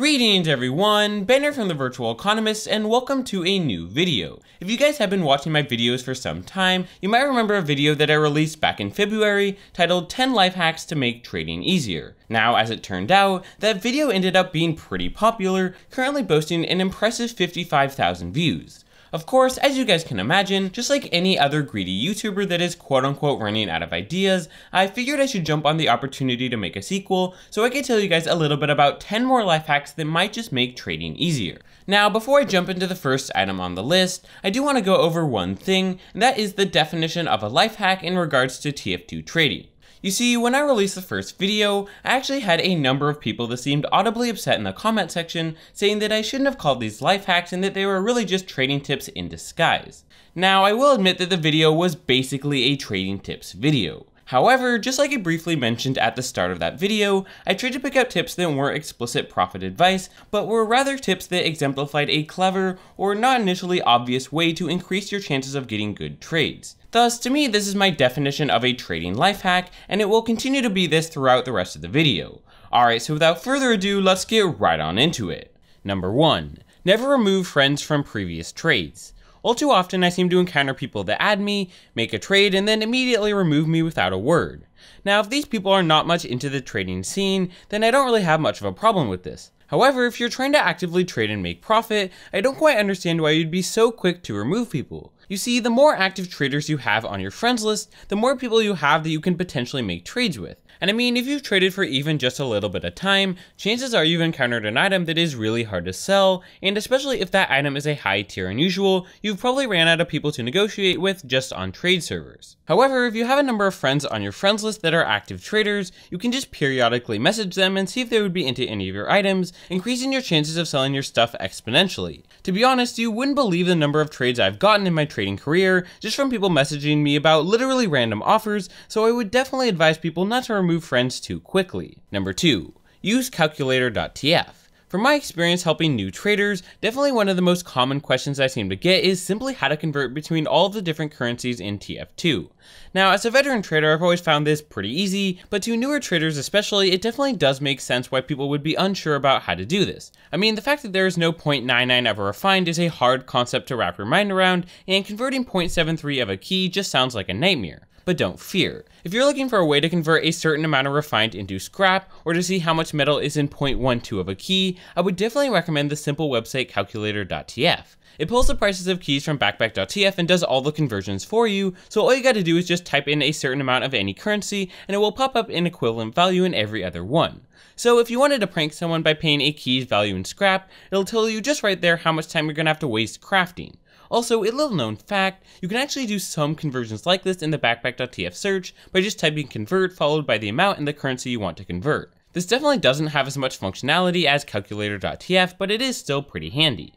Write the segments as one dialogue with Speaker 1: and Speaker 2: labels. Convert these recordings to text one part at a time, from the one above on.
Speaker 1: Greetings everyone, Banner from TheVirtualEconomist, and welcome to a new video. If you guys have been watching my videos for some time, you might remember a video that I released back in February titled 10 Life Hacks to Make Trading Easier. Now, as it turned out, that video ended up being pretty popular, currently boasting an impressive 55,000 views. Of course, as you guys can imagine, just like any other greedy YouTuber that is quote-unquote running out of ideas, I figured I should jump on the opportunity to make a sequel so I could tell you guys a little bit about 10 more life hacks that might just make trading easier. Now, before I jump into the first item on the list, I do want to go over one thing, and that is the definition of a life hack in regards to TF2 trading. You see, when I released the first video, I actually had a number of people that seemed audibly upset in the comment section, saying that I shouldn't have called these life hacks and that they were really just trading tips in disguise. Now, I will admit that the video was basically a trading tips video. However, just like I briefly mentioned at the start of that video, I tried to pick out tips that weren't explicit profit advice, but were rather tips that exemplified a clever, or not initially obvious way to increase your chances of getting good trades. Thus, to me, this is my definition of a trading life hack, and it will continue to be this throughout the rest of the video. Alright, so without further ado, let's get right on into it. Number 1. Never remove friends from previous trades. All too often, I seem to encounter people that add me, make a trade, and then immediately remove me without a word. Now, if these people are not much into the trading scene, then I don't really have much of a problem with this. However, if you're trying to actively trade and make profit, I don't quite understand why you'd be so quick to remove people. You see, the more active traders you have on your friends list, the more people you have that you can potentially make trades with. And I mean, if you've traded for even just a little bit of time, chances are you've encountered an item that is really hard to sell, and especially if that item is a high tier unusual, you've probably ran out of people to negotiate with just on trade servers. However, if you have a number of friends on your friends list that are active traders, you can just periodically message them and see if they would be into any of your items, increasing your chances of selling your stuff exponentially. To be honest, you wouldn't believe the number of trades I've gotten in my trading career just from people messaging me about literally random offers, so I would definitely advise people not to remove friends too quickly. Number 2. Use calculator.tf. From my experience helping new traders, definitely one of the most common questions I seem to get is simply how to convert between all of the different currencies in TF2. Now, as a veteran trader, I've always found this pretty easy, but to newer traders especially, it definitely does make sense why people would be unsure about how to do this. I mean, the fact that there is no 0.99 ever refined is a hard concept to wrap your mind around, and converting 0.73 of a key just sounds like a nightmare. But don't fear. If you're looking for a way to convert a certain amount of refined into scrap, or to see how much metal is in 0.12 of a key, I would definitely recommend the simple website calculator.tf. It pulls the prices of keys from backpack.tf and does all the conversions for you, so all you gotta do is just type in a certain amount of any currency, and it will pop up an equivalent value in every other one. So if you wanted to prank someone by paying a key's value in scrap, it'll tell you just right there how much time you're gonna have to waste crafting. Also, a little known fact, you can actually do some conversions like this in the backpack.tf search by just typing convert followed by the amount and the currency you want to convert. This definitely doesn't have as much functionality as calculator.tf, but it is still pretty handy.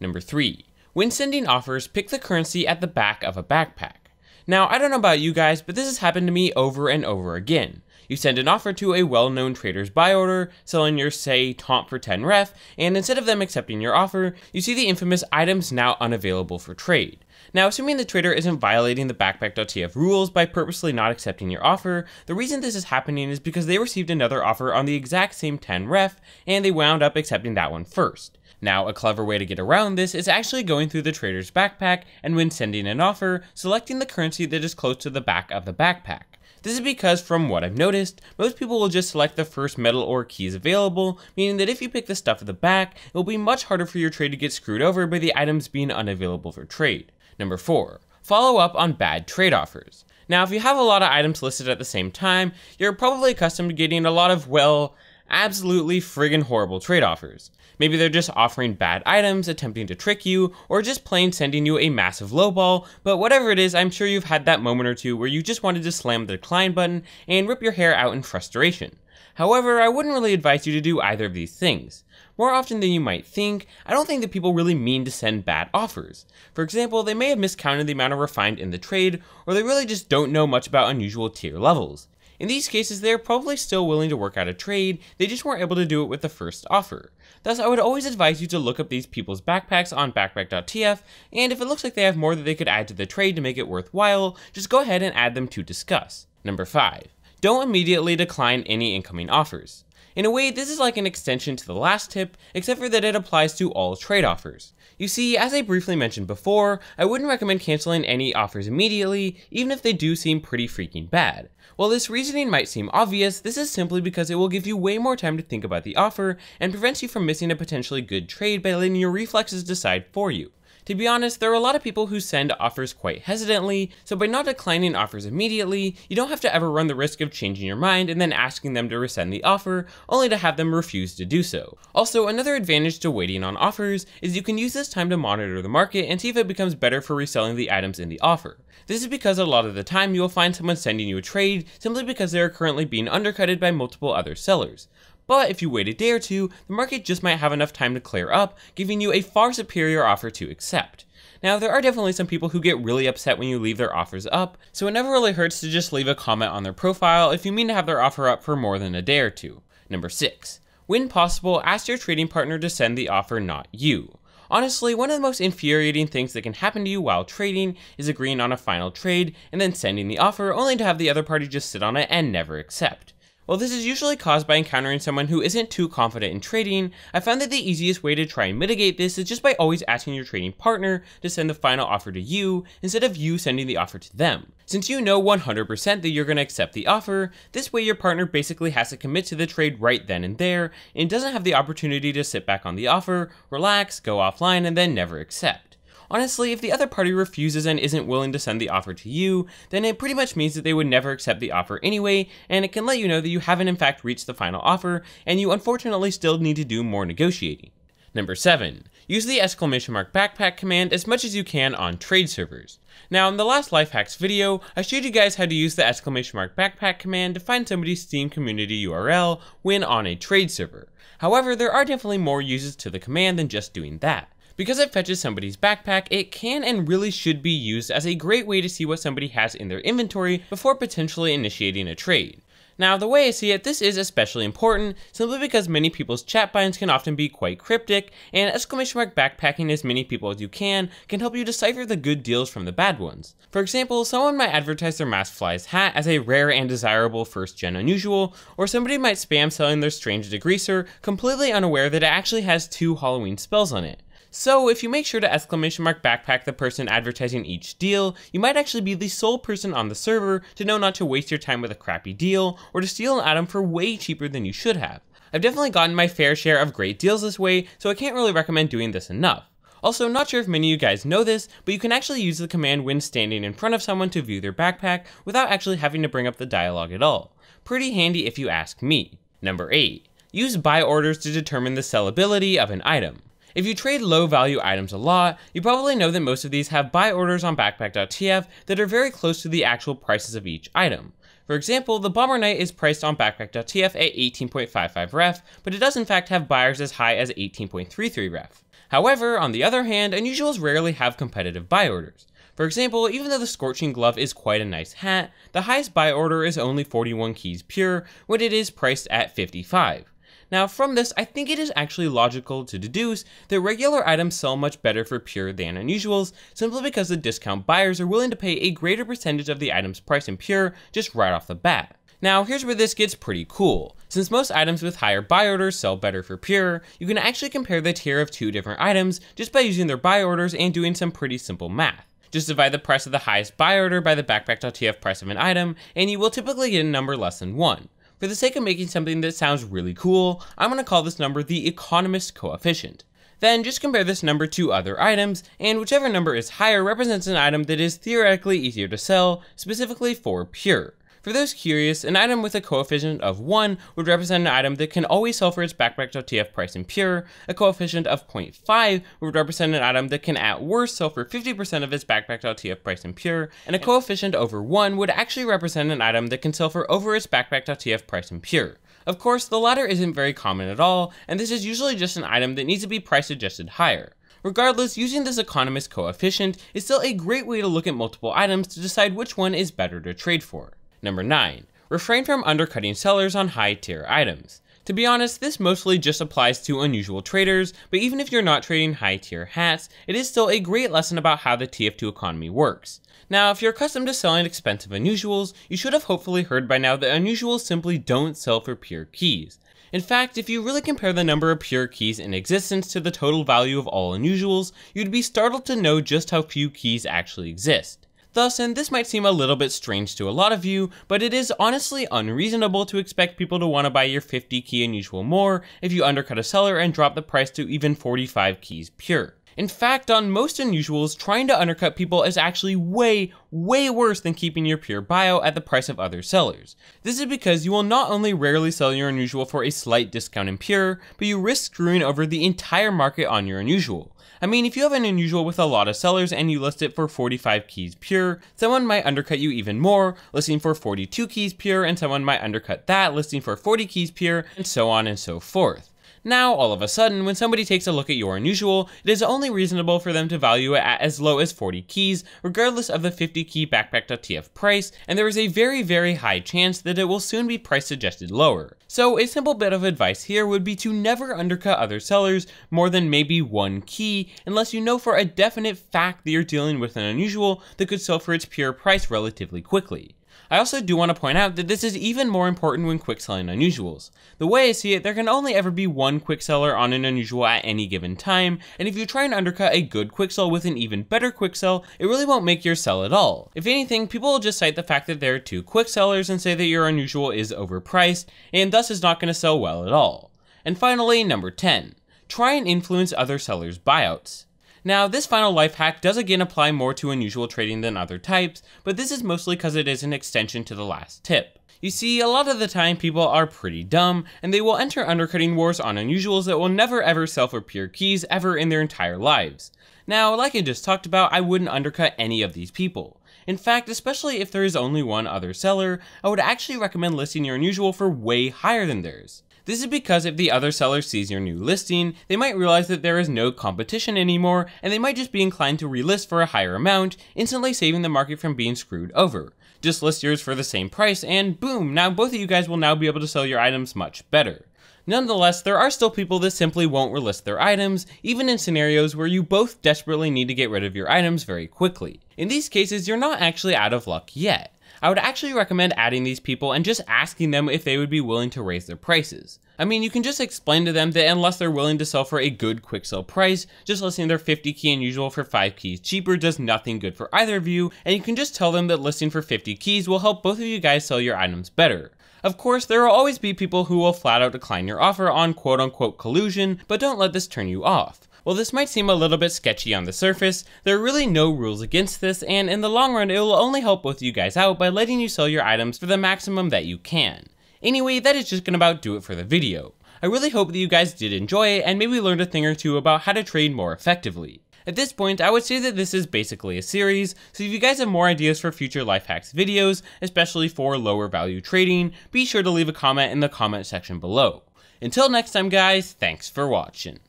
Speaker 1: Number 3. When sending offers, pick the currency at the back of a backpack. Now, I don't know about you guys, but this has happened to me over and over again. You send an offer to a well-known trader's buy order, selling your, say, taunt for 10 ref, and instead of them accepting your offer, you see the infamous items now unavailable for trade. Now, assuming the trader isn't violating the backpack.tf rules by purposely not accepting your offer, the reason this is happening is because they received another offer on the exact same 10 ref, and they wound up accepting that one first. Now, a clever way to get around this is actually going through the trader's backpack, and when sending an offer, selecting the currency that is close to the back of the backpack. This is because, from what I've noticed, most people will just select the first metal or keys available, meaning that if you pick the stuff at the back, it will be much harder for your trade to get screwed over by the items being unavailable for trade. Number 4. Follow up on bad trade offers. Now, if you have a lot of items listed at the same time, you're probably accustomed to getting a lot of, well, absolutely friggin' horrible trade offers. Maybe they're just offering bad items, attempting to trick you, or just plain sending you a massive lowball, but whatever it is, I'm sure you've had that moment or two where you just wanted to slam the decline button and rip your hair out in frustration. However, I wouldn't really advise you to do either of these things. More often than you might think, I don't think that people really mean to send bad offers. For example, they may have miscounted the amount of refined in the trade, or they really just don't know much about unusual tier levels. In these cases, they are probably still willing to work out a trade, they just weren't able to do it with the first offer. Thus, I would always advise you to look up these people's backpacks on backpack.tf, and if it looks like they have more that they could add to the trade to make it worthwhile, just go ahead and add them to discuss. Number 5. Don't immediately decline any incoming offers. In a way, this is like an extension to the last tip, except for that it applies to all trade offers. You see, as I briefly mentioned before, I wouldn't recommend canceling any offers immediately, even if they do seem pretty freaking bad. While this reasoning might seem obvious, this is simply because it will give you way more time to think about the offer and prevents you from missing a potentially good trade by letting your reflexes decide for you. To be honest, there are a lot of people who send offers quite hesitantly, so by not declining offers immediately, you don't have to ever run the risk of changing your mind and then asking them to rescind the offer, only to have them refuse to do so. Also, another advantage to waiting on offers is you can use this time to monitor the market and see if it becomes better for reselling the items in the offer. This is because a lot of the time you will find someone sending you a trade simply because they are currently being undercutted by multiple other sellers. But if you wait a day or two, the market just might have enough time to clear up, giving you a far superior offer to accept. Now, there are definitely some people who get really upset when you leave their offers up, so it never really hurts to just leave a comment on their profile if you mean to have their offer up for more than a day or two. Number 6. When possible, ask your trading partner to send the offer, not you. Honestly, one of the most infuriating things that can happen to you while trading is agreeing on a final trade and then sending the offer only to have the other party just sit on it and never accept. While this is usually caused by encountering someone who isn't too confident in trading, I found that the easiest way to try and mitigate this is just by always asking your trading partner to send the final offer to you instead of you sending the offer to them. Since you know 100% that you're going to accept the offer, this way your partner basically has to commit to the trade right then and there, and doesn't have the opportunity to sit back on the offer, relax, go offline, and then never accept. Honestly, if the other party refuses and isn't willing to send the offer to you, then it pretty much means that they would never accept the offer anyway, and it can let you know that you haven't in fact reached the final offer, and you unfortunately still need to do more negotiating. Number 7. Use the !backpack command as much as you can on trade servers. Now, in the last life hacks video, I showed you guys how to use the !backpack command to find somebody's Steam community URL when on a trade server. However, there are definitely more uses to the command than just doing that. Because it fetches somebody's backpack, it can and really should be used as a great way to see what somebody has in their inventory before potentially initiating a trade. Now, the way I see it, this is especially important simply because many people's chat binds can often be quite cryptic, and !backpacking as many people as you can help you decipher the good deals from the bad ones. For example, someone might advertise their Masked Flies hat as a rare and desirable first-gen unusual, or somebody might spam selling their Strange Degreaser, completely unaware that it actually has 2 Halloween spells on it. So if you make sure to !backpack the person advertising each deal, you might actually be the sole person on the server to know not to waste your time with a crappy deal, or to steal an item for way cheaper than you should have. I've definitely gotten my fair share of great deals this way, so I can't really recommend doing this enough. Also, not sure if many of you guys know this, but you can actually use the command when standing in front of someone to view their backpack without actually having to bring up the dialogue at all. Pretty handy if you ask me. Number 8. Use buy orders to determine the sellability of an item. If you trade low value items a lot, you probably know that most of these have buy orders on backpack.tf that are very close to the actual prices of each item. For example, the Bomber Knight is priced on backpack.tf at 18.55 ref, but it does in fact have buyers as high as 18.33 ref. However, on the other hand, unusuals rarely have competitive buy orders. For example, even though the Scorching Glove is quite a nice hat, the highest buy order is only 41 keys pure, when it is priced at 55. Now from this, I think it is actually logical to deduce that regular items sell much better for pure than unusuals, simply because the discount buyers are willing to pay a greater percentage of the item's price in pure just right off the bat. Now here's where this gets pretty cool. Since most items with higher buy orders sell better for pure, you can actually compare the tier of 2 different items just by using their buy orders and doing some pretty simple math. Just divide the price of the highest buy order by the backpack.tf price of an item, and you will typically get a number less than 1. For the sake of making something that sounds really cool, I'm going to call this number the Economist coefficient. Then just compare this number to other items, and whichever number is higher represents an item that is theoretically easier to sell, specifically for pure. For those curious, an item with a coefficient of 1 would represent an item that can always sell for its backpack.tf price in pure, a coefficient of 0.5 would represent an item that can at worst sell for 50% of its backpack.tf price in pure, and a coefficient over 1 would actually represent an item that can sell for over its backpack.tf price in pure. Of course, the latter isn't very common at all, and this is usually just an item that needs to be price adjusted higher. Regardless, using this Economist coefficient is still a great way to look at multiple items to decide which one is better to trade for. Number 9. Refrain from undercutting sellers on high tier items. To be honest, this mostly just applies to unusual traders, but even if you're not trading high tier hats, it is still a great lesson about how the TF2 economy works. Now, if you're accustomed to selling expensive unusuals, you should have hopefully heard by now that unusuals simply don't sell for pure keys. In fact, if you really compare the number of pure keys in existence to the total value of all unusuals, you'd be startled to know just how few keys actually exist. Thus, and this might seem a little bit strange to a lot of you, but it is honestly unreasonable to expect people to want to buy your 50 key unusual more if you undercut a seller and drop the price to even 45 keys pure. In fact, on most unusuals, trying to undercut people is actually way worse than keeping your pure bio at the price of other sellers. This is because you will not only rarely sell your unusual for a slight discount in pure, but you risk screwing over the entire market on your unusual. I mean, if you have an unusual with a lot of sellers and you list it for 45 keys pure, someone might undercut you even more, listing for 42 keys pure, and someone might undercut that, listing for 40 keys pure, and so on and so forth. Now, all of a sudden, when somebody takes a look at your unusual, it is only reasonable for them to value it at as low as 40 keys, regardless of the 50 key backpack.tf price, and there is a very high chance that it will soon be price suggested lower. So a simple bit of advice here would be to never undercut other sellers more than maybe 1 key, unless you know for a definite fact that you're dealing with an unusual that could sell for its pure price relatively quickly. I also do want to point out that this is even more important when quick selling unusuals. The way I see it, there can only ever be one quick seller on an unusual at any given time, and if you try and undercut a good quick sell with an even better quick sell, it really won't make your sell at all. If anything, people will just cite the fact that there are 2 quick sellers and say that your unusual is overpriced, and thus is not going to sell well at all. And finally, number 10. Try and influence other sellers' buyouts. Now, this final life hack does again apply more to unusual trading than other types, but this is mostly because it is an extension to the last tip. You see, a lot of the time people are pretty dumb, and they will enter undercutting wars on unusuals that will never ever sell for pure keys ever in their entire lives. Now, like I just talked about, I wouldn't undercut any of these people. In fact, especially if there is only one other seller, I would actually recommend listing your unusual for way higher than theirs. This is because if the other seller sees your new listing, they might realize that there is no competition anymore, and they might just be inclined to relist for a higher amount, instantly saving the market from being screwed over. Just list yours for the same price, and boom, now both of you guys will now be able to sell your items much better. Nonetheless, there are still people that simply won't relist their items, even in scenarios where you both desperately need to get rid of your items very quickly. In these cases, you're not actually out of luck yet. I would actually recommend adding these people and just asking them if they would be willing to raise their prices. I mean, you can just explain to them that unless they're willing to sell for a good quick sell price, just listing their 50 key unusual for 5 keys cheaper does nothing good for either of you, and you can just tell them that listing for 50 keys will help both of you guys sell your items better. Of course, there will always be people who will flat out decline your offer on quote unquote collusion, but don't let this turn you off. While this might seem a little bit sketchy on the surface, there are really no rules against this, and in the long run it will only help both of you guys out by letting you sell your items for the maximum that you can. Anyway, that is just gonna about do it for the video. I really hope that you guys did enjoy it and maybe learned a thing or two about how to trade more effectively. At this point, I would say that this is basically a series, so if you guys have more ideas for future life hacks videos, especially for lower value trading, be sure to leave a comment in the comment section below. Until next time guys, thanks for watching.